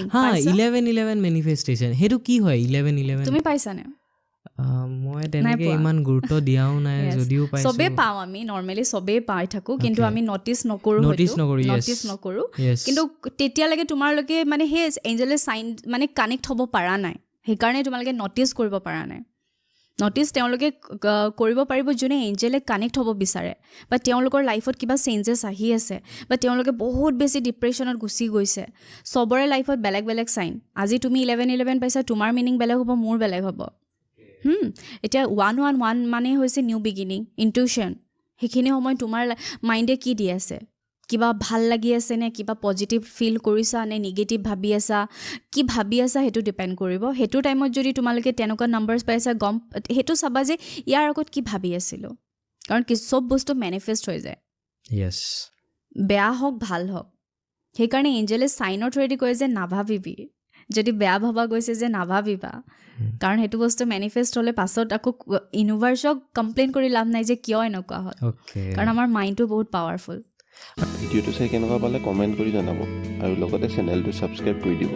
anything হা পাইছা 1111 manifestation হেতু কি হয় 1111 তুমি পাইছানে মই তেনেকে ইমান গুৰুত্ব দিয়াও নাই যদিও পাইছো সবে পাও আমি নৰমালি সবে পাই থাকো কিন্তু আমি নটিস নকৰো নটিস নকৰো কিন্তু তেতিয়ালৈকে তোমাৰলৈকে মানে হে এঞ্জেলে সাইন মানে কানেক্ট হ'ব পাৰা নাই সেইকাৰণে তোমালোকে নটিস কৰিব পাৰা নাই নটিস তেওঁলোকে কৰিব পাৰিব যোনে এঞ্জেলে কানেক্ট হ'ব বিচাৰে বা তেওঁলোকৰ লাইফত কিবা চেঞ্জেছ আহি আছে বা তেওঁলোকে বহুত বেছি ডিপ্ৰেছনত গুচি গৈছে সবৰে লাইফত বেলেগ বেলেগ সাইন আজি তুমি 1111 পাইছা তোমাৰ মিনিং বেলেগ হ'ব মোৰ বেলেগ হ'ব এতিয়া 111 মানে হৈছে নিউ বিগিনিং ইনটিউশন সেইখিনি সময় তোমাৰ মাইন্ডে কি দি আছে কিবা ভাল লাগি আছে নে কিবা পজিটিভ ফিল কৰিছা নে নিগেটিভ ভাবি আছা কি ভাবি আছা হেতু ডিপেন্ড কৰিব হেতু টাইমত যদি তোমালকে তেনেকুৱা নাম্বাৰস পাইছা গম হেতু চাবা যে ইয়াৰ আগত কি ভাবি আছিল কাৰণ কি সব বস্তু ম্যানিফেস্ট হৈ যায় yes বেয়া হওক ভাল হওক সেইকাৰণে এঞ্জেলে সাইনত ৰেডি কৰে যে নাভাবিবি যদি বেয়া ভাবা গৈছে যে নাভাবিবা কাৰণ হেতু বস্তু ম্যানিফেস্ট হলে পাছত আকৌ ইউনিভাৰ্সক কমপ্লেইন কৰি লাভ নাই যে কিয় এনেকুৱা হ'ল কাৰণ আমাৰ মাইন্ডটো বহুত পাৱাৰফুল ভিডিঅ'টো চাই কেনেকুৱা পালে কমেন্ট কৰি জনাব আৰু লগতে চেনেলটো সাবস্ক্ৰাইব কৰি দিব